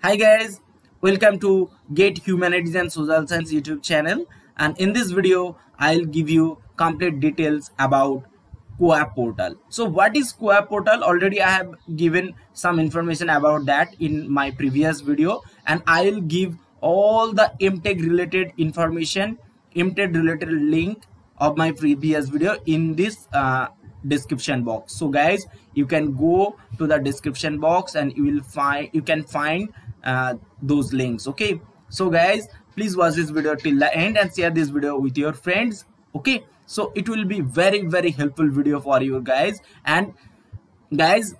Hi guys, welcome to Get Humanities and Social Science YouTube channel, and in this video I'll give you complete details about QAP portal. So what is QAP portal? Already I have given some information about that in my previous video, and I'll give all the MTech related information, MTech related link of my previous video in this description box. So guys, you can go to the description box and you can find those links. Okay, so guys, please watch this video till the end and share this video with your friends. Okay, so it will be very helpful video for you guys. And guys,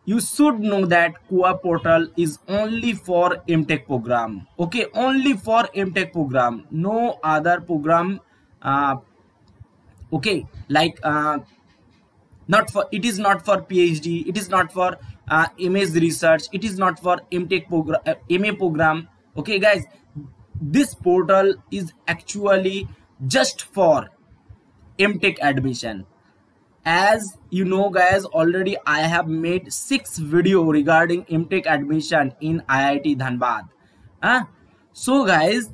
you should know that QA portal is only for MTech program. Okay, only for MTech program, no other program. Okay, like not for, it is not for PhD, it is not for MS research, it is not for MTech program, MA program. Okay guys, this portal is actually just for MTech admission. As you know guys, already I have made 6 video regarding MTech admission in IIT Dhanbad. So guys,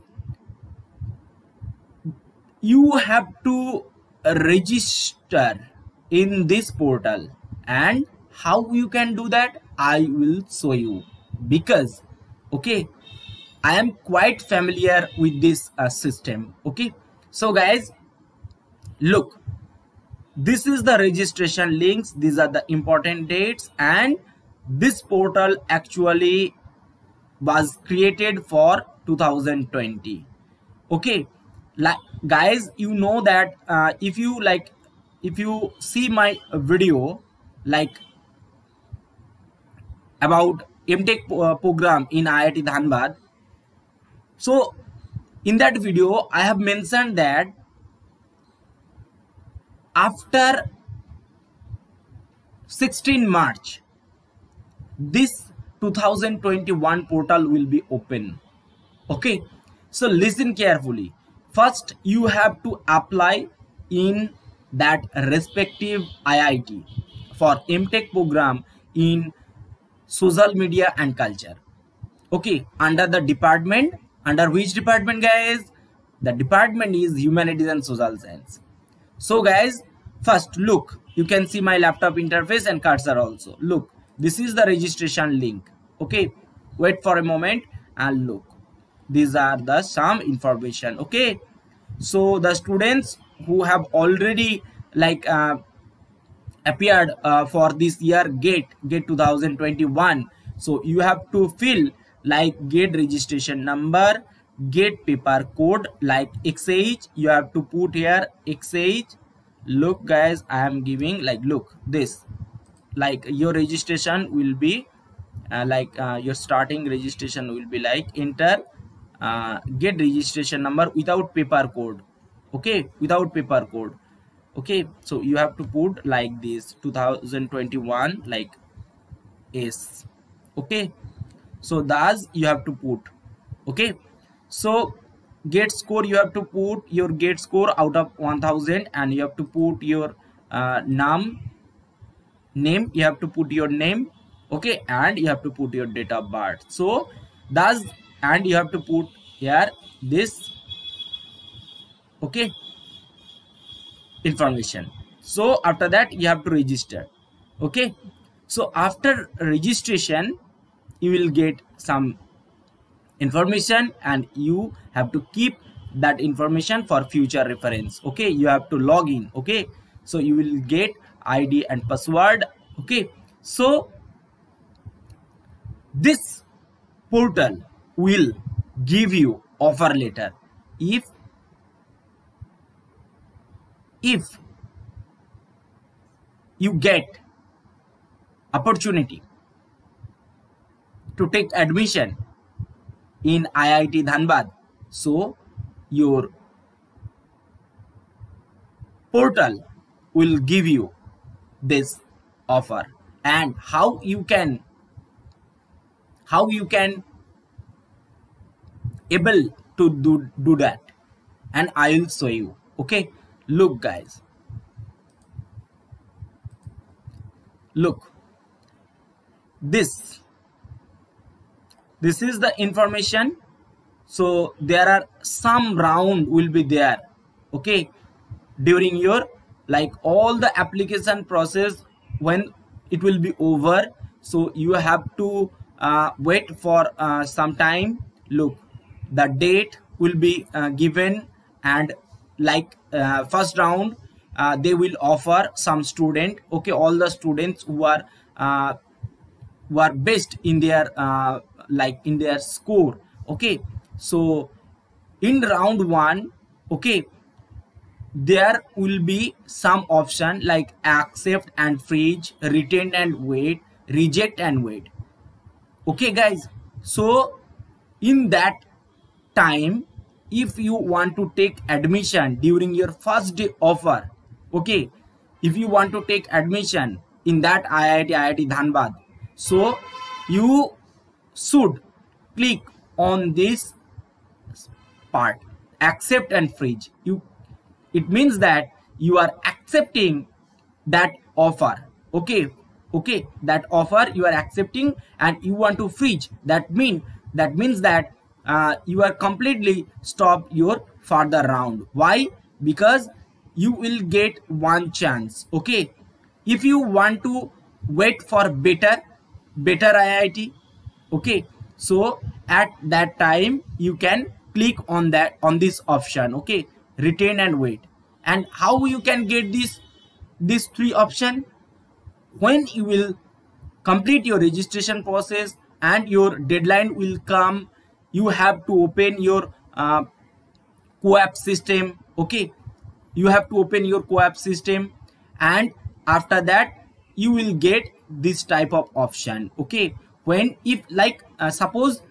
you have to register in this portal, and how you can do that I will show you, because okay, I am quite familiar with this system. Okay, so guys, look, this is the registration links, these are the important dates, and this portal actually was created for 2020. Okay, like guys, you know that if you see my video like about MTech program in IIT Dhanbad, so in that video I have mentioned that after 16 March this 2021 portal will be open. Okay, so listen carefully. First you have to apply in that respective IIT for MTech program in social media and culture. Okay, under the department, under which department guys? The department is humanities and social science. So guys, first look, you can see my laptop interface and cursor also. Look, this is the registration link. Okay, wait for a moment and look, these are the some information. Okay, so the students who have already like appeared for this year GATE 2021, so you have to fill like GATE registration number, GATE paper code like XH, you have to put here XH. Look guys, I am giving like, look this, like your registration will be your starting registration will be like enter GATE registration number without paper code. Okay, without paper code. Okay, so you have to put like this 2021 like S. Okay, so thus you have to put. Okay, so GATE score, you have to put your GATE score out of 1000, and you have to put your name, you have to put your name. Okay, and you have to put your date of birth. So thus, and you have to put here this, okay, information. So after that you have to register. Okay, so after registration you will get some information, and you have to keep that information for future reference. Okay, you have to log in. Okay, so you will get ID and password. Okay, so this portal will give you offer letter if you get opportunity to take admission in IIT Dhanbad. So your portal will give you this offer, and how you can able to do that, and I will show you. Okay, look guys, look, this this is the information. So there are some round will be there, okay, during your like all the application process. When it will be over, so you have to wait for some time. Look, the date will be given, and like first round they will offer some student, okay, all the students uh, who are best in their like in their score, okay. So in round one, okay, there will be some option like accept and freeze, retain and wait, reject and wait, okay guys. So in that time, if you want to take admission during your first day offer, okay, if you want to take admission in that IIT Dhanbad, so you should click on this part, accept and freeze. It means that you are accepting that offer, okay, okay, that offer you are accepting, and you want to freeze. That means that you are completely stop your further round. Why? Because you will get one chance, okay. If you want to wait for better IIT, okay, so at that time you can click on that, on this option, okay, retain and wait. And how you can get this three option? When you will complete your registration process and your deadline will come, you have to open your co-op system, okay, you have to open your co-op system, and after that you will get this type of option, okay. When if like suppose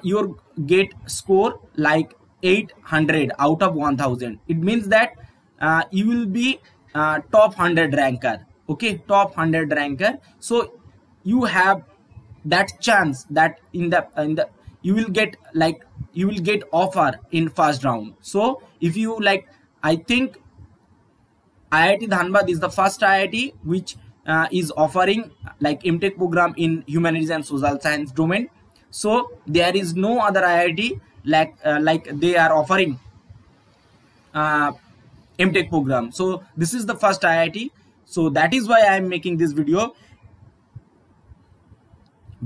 your get score like 800 out of 1000, it means that you will be top 100 ranker, okay, top 100 ranker. So you have that chance that in the you will get like you will get offer in first round. So if you like, I think IIT Dhanbad is the first IIT which is offering like MTech program in humanities and social science domain. So there is no other IIT like they are offering MTech program. So this is the first IIT. So that is why I am making this video,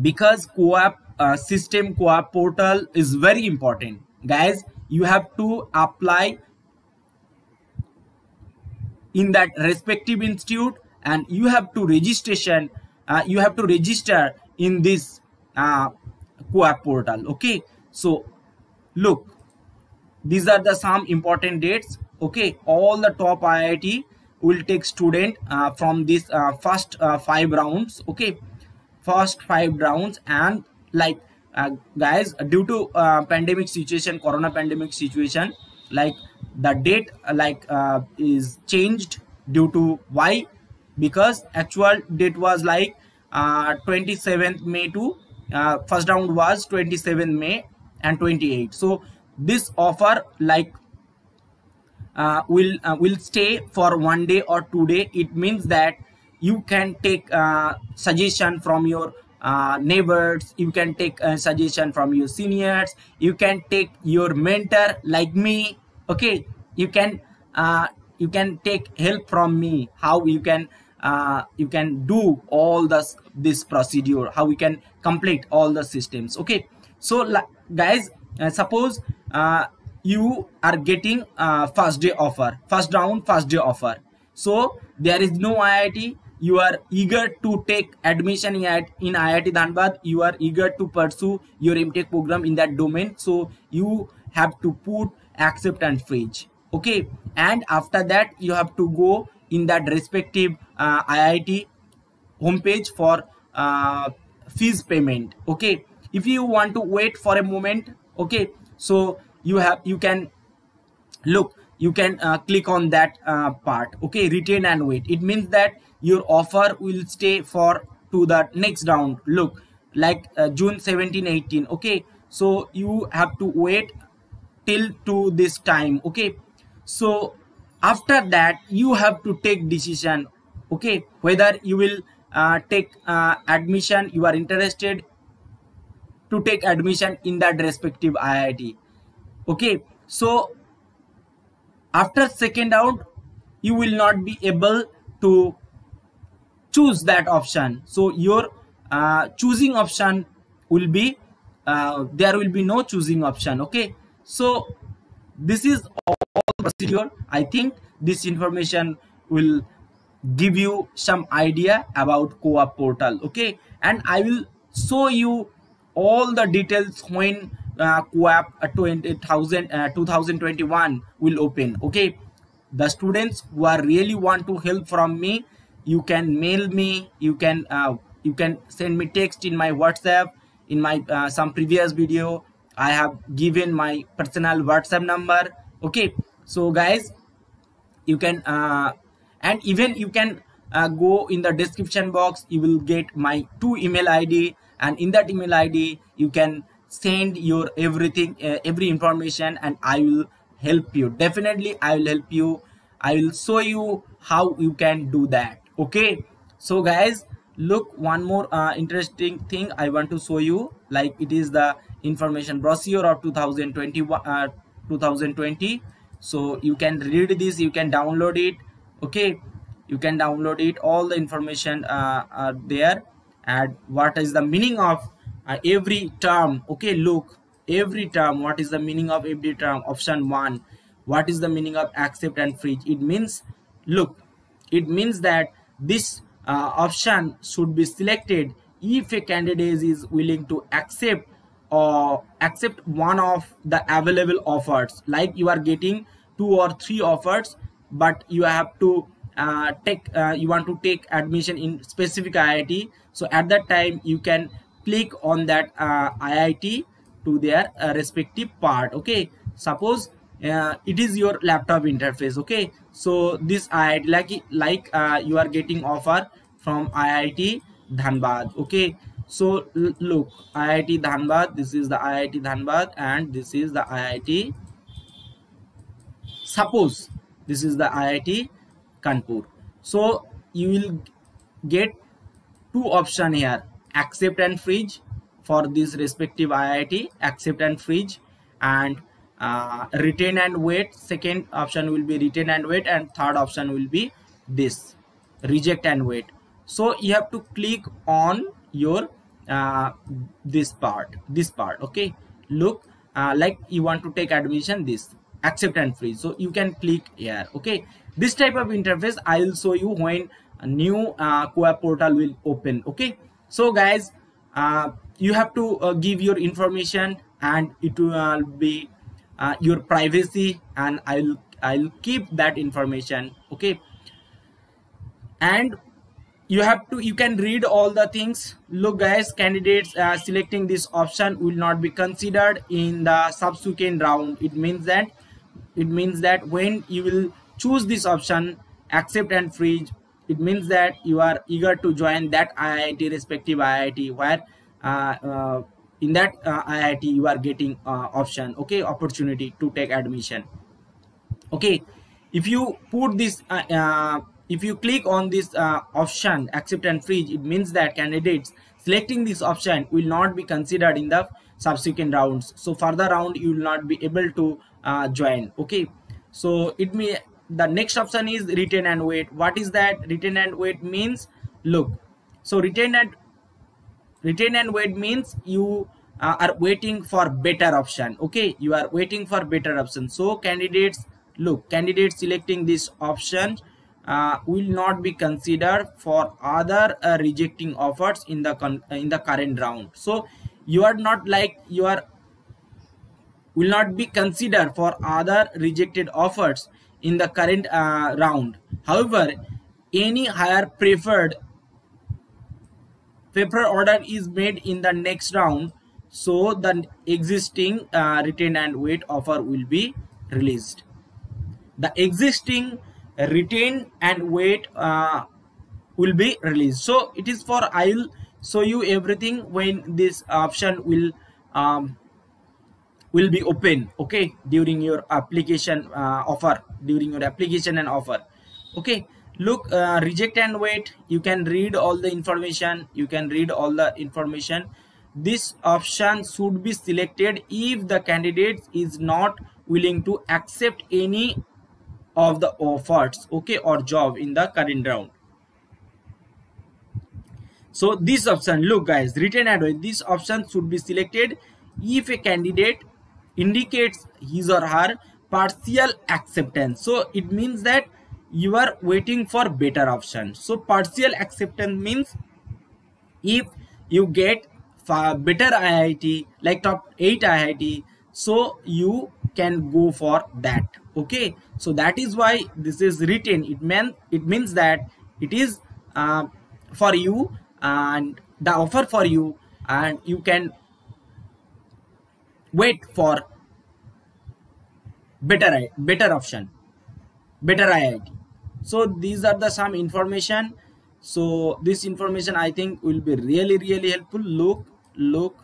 because co-op system, co-op portal is very important, guys. You have to apply in that respective institute, and you have to registration. You have to register in this co-op portal, okay. So look, these are the some important dates, okay. All the top IIT will take student from this first 5 rounds, okay, first 5 rounds. And like guys, due to pandemic situation, corona pandemic situation, like the date is changed. Due to why? Because actual date was like 27th May to first round was 27th May and 28. So this offer like will stay for 1 day or 2 day. It means that you can take suggestion from your neighbors, you can take a suggestion from your seniors, you can take your mentor like me, okay. You can take help from me, how you can do all this procedure, how we can complete all the systems, okay. So guys, suppose you are getting first day offer, first round first day offer. So there is no IIT, you are eager to take admission in IIT Dhanbad, you are eager to pursue your MTech program in that domain. So you have to put accept and freeze, okay. And after that you have to go in that respective IIT homepage for fees payment, okay. If you want to wait for a moment, okay, so you can look, you can click on that part, okay, retain and wait. It means that your offer will stay for to the next round. Look, like June 17 18, okay. So you have to wait till to this time, okay. So after that you have to take decision, okay, whether you will take admission, you are interested to take admission in that respective IIT. Okay, so after second round you will not be able to choose that option. So your choosing option will be there will be no choosing option. Okay, so this is all procedure. I think this information will give you some idea about co-op portal. Okay, and I will show you all the details when co-op 2021 will open. Okay, the students who are really want to help from me, you can mail me, you can send me text in my WhatsApp. In my some previous video I have given my personal WhatsApp number. Okay, so guys, you can and even you can go in the description box, you will get my 2 email ID, and in that email ID you can send your everything, every information, and I will help you. Definitely I will help you. I will show you how you can do that. Okay, so guys, look, one more interesting thing I want to show you, like it is the information brochure of 2020. So you can read this, you can download it. Okay, you can download it, all the information are there, and what is the meaning of every term. Okay, look, every term, what is the meaning of every term. Option 1, what is the meaning of accept and freeze? It means, look, it means that this option should be selected if a candidate is willing to accept or accept one of the available offers. Like you are getting 2 or 3 offers, but you have to you want to take admission in specific IIT. So at that time you can click on that IIT to their respective part. Okay, suppose it is your laptop interface. Okay, so this IIT, like you are getting offer from IIT Dhanbad. Okay, so look, IIT Dhanbad, this is the IIT Dhanbad, and this is the IIT, suppose this is the IIT Kanpur. So you will get 2 options here, accept and freeze for this respective IIT, accept and freeze, and retain and wait. Second option will be retain and wait, and third option will be this, reject and wait. So you have to click on your this part. Okay, look, like you want to take admission, this accept and freeze, so you can click here. Okay, this type of interface I will show you when a new co-op portal will open. Okay, so guys, you have to give your information, and it will be your privacy, and I'll keep that information. Okay, and you can read all the things. Look guys, candidates selecting this option will not be considered in the subsequent round. It means that when you will choose this option, accept and freeze, it means that you are eager to join that IIT, respective IIT, where in that IIT you are getting option, okay, opportunity to take admission. Okay, if you put this if you click on this option, accept and freeze, it means that candidates selecting this option will not be considered in the subsequent rounds. So further round you will not be able to join. Okay, so it may, the next option is retain and wait. What is that? Retain and wait means, look, so retain and wait means you are waiting for better option. Okay, you are waiting for better option. So candidates, look, candidates selecting this option will not be considered for other rejecting offers in the current round. So you are not like, you are will not be considered for other rejected offers in the current round. However, any higher preferred order is made in the next round, so the existing retain and wait offer will be released. The existing retain and wait will be released. So it is for, I will show you everything when this option will be open. Okay, during your application offer, during your application and offer. Okay, look, reject and wait, you can read all the information, this option should be selected if the candidate is not willing to accept any of the offers, okay, or job in the current round. So this option, look guys, written and wait, this option should be selected if a candidate indicates his or her partial acceptance. So it means that you are waiting for better option. So partial acceptance means if you get better IIT like top 8 IIT, so you can go for that, okay. So that is why this is written. It means that it is for you and the offer for you, and you can wait for better option, better IIT. So these are the some information. So this information I think will be really helpful. Look,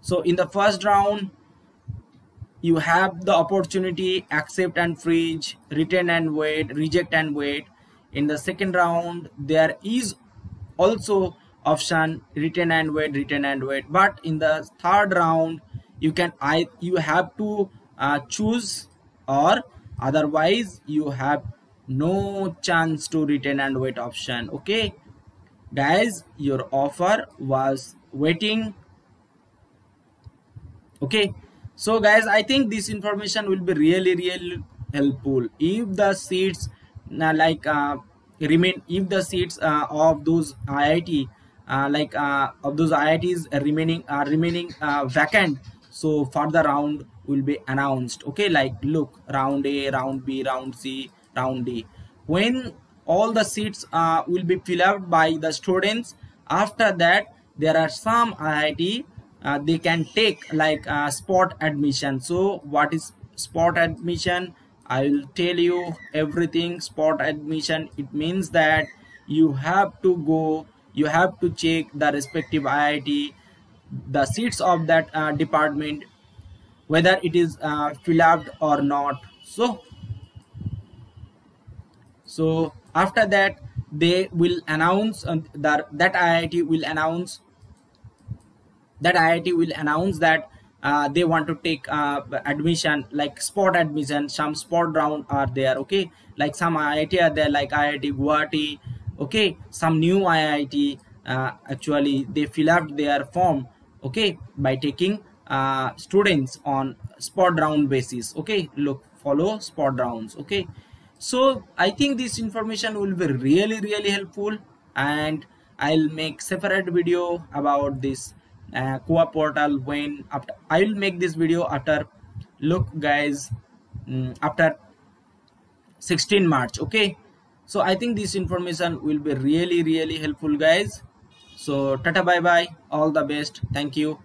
so in the first round you have the opportunity accept and freeze, return and wait, reject and wait. In the second round there is also option return and wait, but in the third round you have to choose, or otherwise you have no chance to return and wait option, okay guys. Your offer was waiting, okay. So guys, I think this information will be really helpful. If the seats remain, if the seats of those IIT of those IITs remaining vacant, so further round will be announced, okay. Like look, round A, round B, round C, round D. When all the seats will be filled up by the students, after that there are some IIT they can take like spot admission. So what is spot admission? I will tell you everything. Spot admission, it means that you have to go, you have to check the respective IIT, the seats of that department, whether it is filled up or not. So after that they will announce that IIT will announce that they want to take admission, like spot admission. Some spot round are there, okay. Like some IIT are there, like IIT Guwahati, okay. Some new IIT actually they fill out their form, okay, by taking students on spot round basis, okay. Look, follow spot rounds, okay. So I think this information will be really helpful, and I'll make separate video about this KUA portal when after. I will make this video after, look guys, after 16 March, okay. So I think this information will be really helpful guys. So tata, bye bye, all the best, thank you.